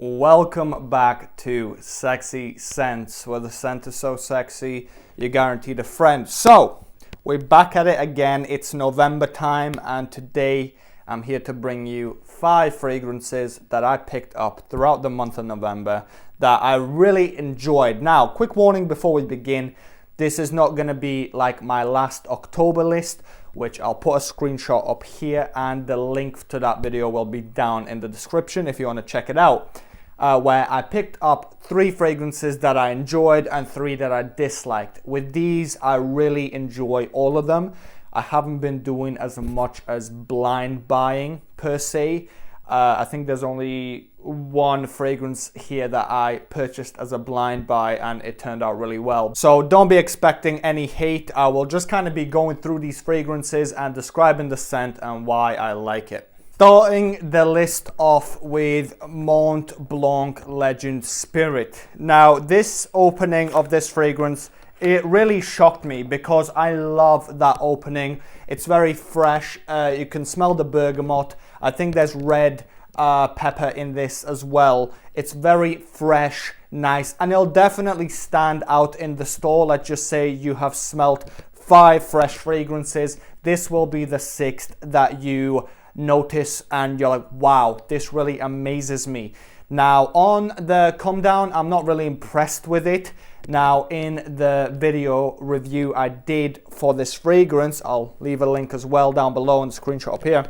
Welcome back to SexyScents, where the scent is so sexy, you're guaranteed a friend. So, we're back at it again. It's November time, and today I'm here to bring you 5 fragrances that I picked up throughout the month of November that I really enjoyed. Now, quick warning before we begin. This is not going to be like my last October list, which I'll put a screenshot up here, and the link to that video will be down in the description if you want to check it out. Where I picked up 3 fragrances that I enjoyed and 3 that I disliked. With these, I really enjoy all of them. I haven't been doing as much as blind buying per se. I think there's only one fragrance here that I purchased as a blind buy and it turned out really well. So don't be expecting any hate. I will just kind of be going through these fragrances and describing the scent and why I like it. Starting the list off with Mont Blanc Legend Spirit. Now, this opening of this fragrance, it really shocked me because I love that opening. It's very fresh. You can smell the bergamot. I think there's red pepper in this as well. It's very fresh, nice, and it'll definitely stand out in the store. Let's just say you have smelt 5 fresh fragrances. This will be the 6th that you notice and you're like, wow, this really amazes me. Now, on the come down, I'm not really impressed with it. Now, in the video review I did for this fragrance, I'll leave a link as well down below and screenshot up here.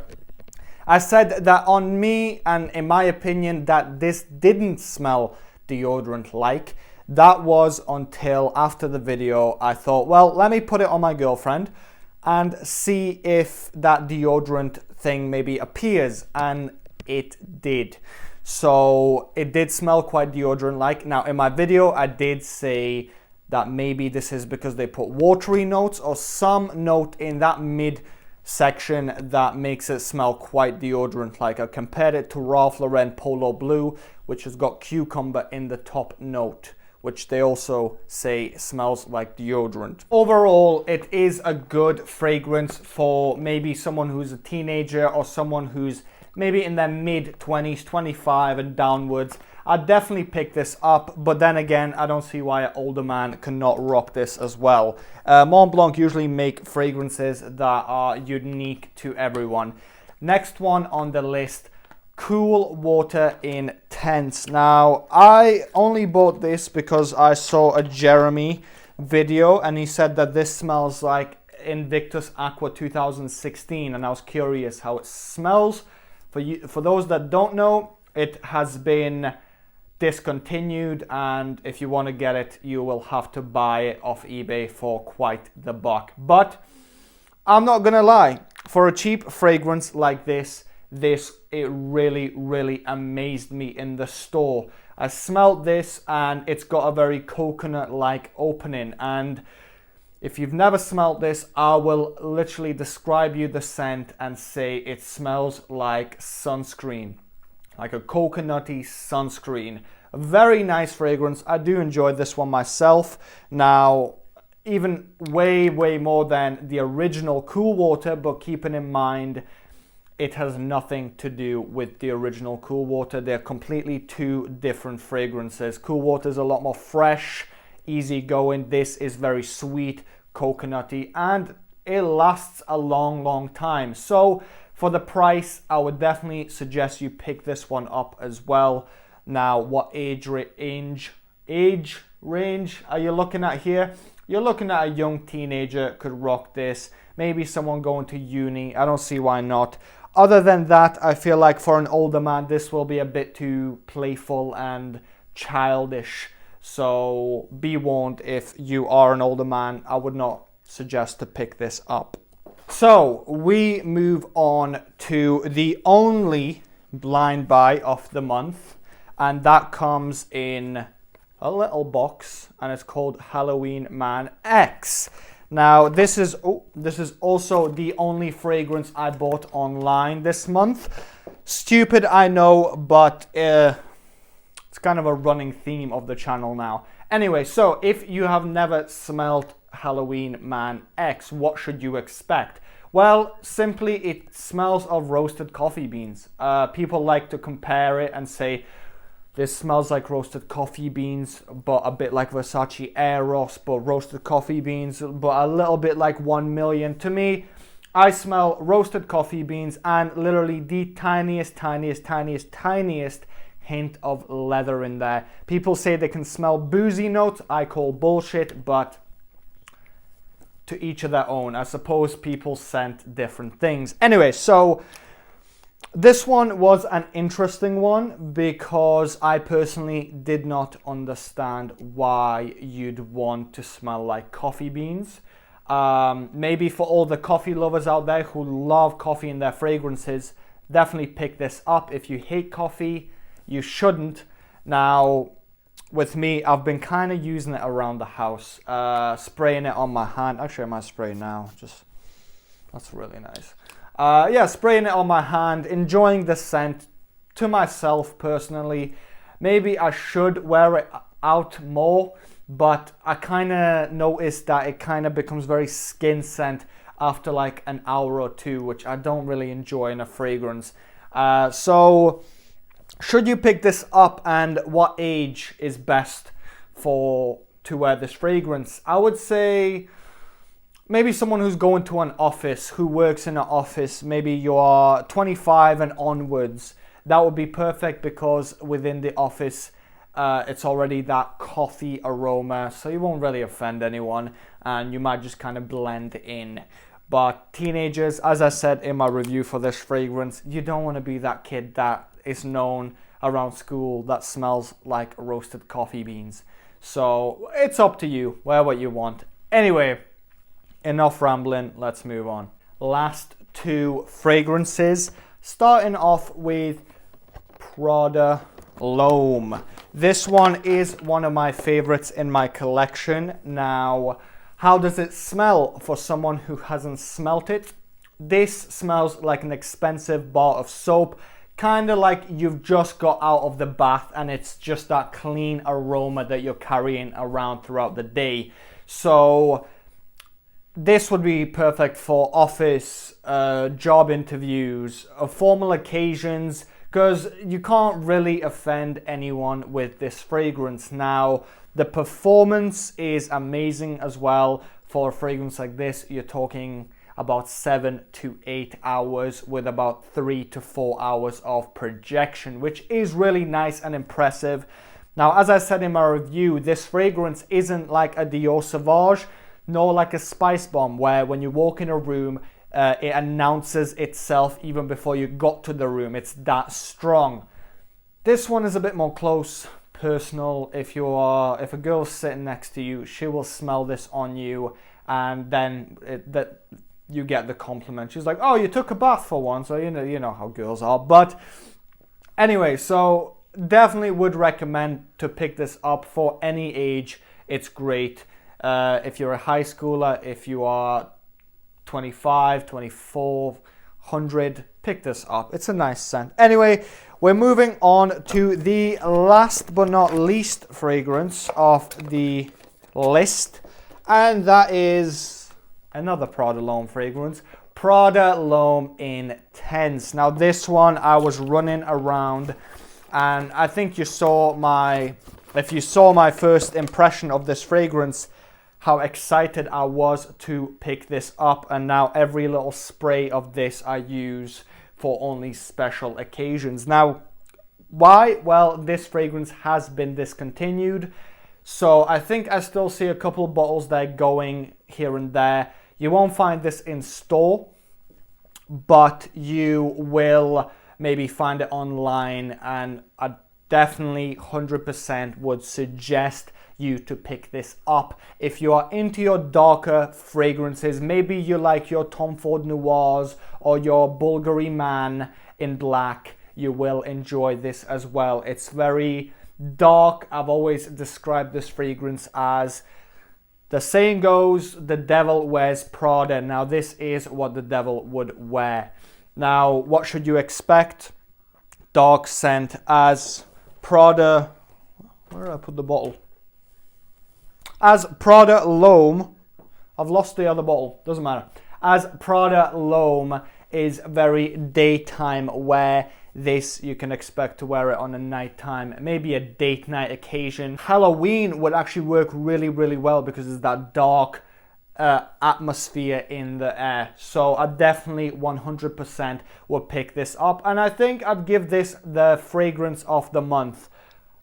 I said that on me, and in my opinion, that this didn't smell deodorant like. That was until after the video I thought, well, let me put it on my girlfriend and see if that deodorant thing maybe appears, and it did. So it did smell quite deodorant like. Now, in my video I did say that maybe this is because they put watery notes or some note in that mid section that makes it smell quite deodorant like. I compared it to Ralph Lauren Polo Blue, which has got cucumber in the top note, which they also say smells like deodorant. Overall, it is a good fragrance for maybe someone who's a teenager or someone who's maybe in their mid-20s, 25 and downwards. I'd definitely pick this up, but then again, I don't see why an older man cannot rock this as well. Mont Blanc usually make fragrances that are unique to everyone. Next one on the list, Cool Water Intense. Now, I only bought this because I saw a Jeremy video and he said that this smells like Invictus Aqua 2016, and I was curious how it smells. For those that don't know, it has been discontinued, and if you want to get it, you will have to buy it off eBay for quite the buck. But I'm not gonna lie, for a cheap fragrance like this, it really amazed me in the store. I smelled this and it's got a very coconut-like opening, and if you've never smelled this, I will literally describe you the scent and say it smells like sunscreen, like a coconutty sunscreen. A very nice fragrance. I do enjoy this one myself. Now, even way more than the original Cool Water, but keeping in mind it has nothing to do with the original Cool Water. They're completely 2 different fragrances. Cool Water is a lot more fresh, easy going. This is very sweet, coconutty, and it lasts a long time. So for the price, I would definitely suggest you pick this one up as well. Now, what age range are you looking at here? You're looking at a young teenager could rock this. Maybe someone going to uni. I don't see why not. Other than that, I feel like for an older man, this will be a bit too playful and childish. So be warned, if you are an older man, I would not suggest to pick this up. So we move on to the only blind buy of the month, and that comes in a little box, and it's called Halloween Man X. Now, this is also the only fragrance I bought online this month. Stupid, I know, but it's kind of a running theme of the channel now. Anyway, so if you have never smelled Halloween Man X, what should you expect? Well, simply it smells of roasted coffee beans. People like to compare it and say This smells like roasted coffee beans, but a bit like Versace Eros, but roasted coffee beans, but a little bit like 1 million. To me, I smell roasted coffee beans and literally the tiniest hint of leather in there. People say they can smell boozy notes. I call bullshit, but to each of their own. I suppose people scent different things. Anyway, so this one was an interesting one because I personally did not understand why you'd want to smell like coffee beans. Maybe for all the coffee lovers out there who love coffee in their fragrances, definitely pick this up. If you hate coffee, you shouldn't. Now, with me, I've been kind of using it around the house, spraying it on my hand. Actually, I might spray now. That's really nice. Yeah, spraying it on my hand, enjoying the scent. To myself personally, maybe I should wear it out more, but I kind of noticed that it kind of becomes very skin scent after like an hour or two, which I don't really enjoy in a fragrance. So should you pick this up, and what age is best to wear this fragrance? I would say maybe someone who's going to an office, who works in an office, maybe you are 25 and onwards. That would be perfect because within the office, it's already that coffee aroma, so you won't really offend anyone and you might just kind of blend in. But teenagers, as I said in my review for this fragrance, you don't want to be that kid that is known around school that smells like roasted coffee beans. So it's up to you, wear what you want. Anyway, enough rambling, let's move on. Last two fragrances, starting off with Prada Loam. This one is one of my favorites in my collection. Now, how does it smell for someone who hasn't smelt it? This smells like an expensive bar of soap, kind of like you've just got out of the bath and it's just that clean aroma that you're carrying around throughout the day. So this would be perfect for office, job interviews, formal occasions, because you can't really offend anyone with this fragrance. Now, the performance is amazing as well. For a fragrance like this, you're talking about 7 to 8 hours with about 3 to 4 hours of projection, which is really nice and impressive. Now, as I said in my review, this fragrance isn't like a Dior Sauvage, nor like a Spice Bomb, where when you walk in a room, it announces itself even before you got to the room. It's that strong. This one is a bit more close, personal. If a girl's sitting next to you, she will smell this on you, and then you get the compliment. She's like, "Oh, you took a bath for once," so you know how girls are. But anyway, so definitely would recommend to pick this up for any age. It's great. If you're a high schooler, if you are 25, 24, 100, pick this up. It's a nice scent. Anyway, we're moving on to the last but not least fragrance of the list, and that is another Prada Loam fragrance, Prada Loam Intense. Now this one I was running around, and I think if you saw my first impression of this fragrance, how excited I was to pick this up, and now every little spray of this I use for only special occasions. Now, why? Well, this fragrance has been discontinued, so I think I still see a couple of bottles there going here and there. You won't find this in store, but you will maybe find it online, and I definitely 100% would suggest you to pick this up. If you are into your darker fragrances, maybe you like your Tom Ford Noirs or your Bulgari Man in black, you will enjoy this as well. It's very dark. I've always described this fragrance as, the saying goes, the devil wears Prada. Now this is what the devil would wear. Now, what should you expect? Dark scent as Prada, where did I put the bottle? As Prada Loam, I've lost the other bottle, doesn't matter. As Prada Loam is very daytime wear, this you can expect to wear it on a nighttime, maybe a date night occasion. Halloween would actually work really, really well because it's that dark atmosphere in the air. So I definitely 100% would pick this up, and I think I'd give this the fragrance of the month.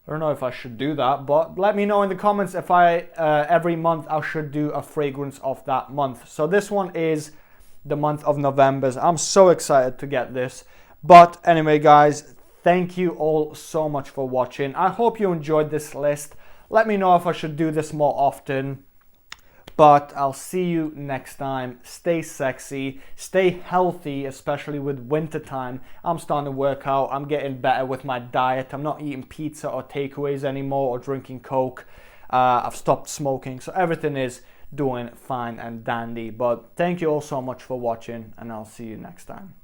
I don't know if I should do that, but let me know in the comments if every month I should do a fragrance of that month. So this one is the month of November. I'm so excited to get this. But anyway, guys, thank you all so much for watching. I hope you enjoyed this list. Let me know if I should do this more often. But I'll see you next time. Stay sexy, stay healthy, especially with winter time. I'm starting to work out. I'm getting better with my diet. I'm not eating pizza or takeaways anymore or drinking Coke. I've stopped smoking. So everything is doing fine and dandy. But thank you all so much for watching, and I'll see you next time.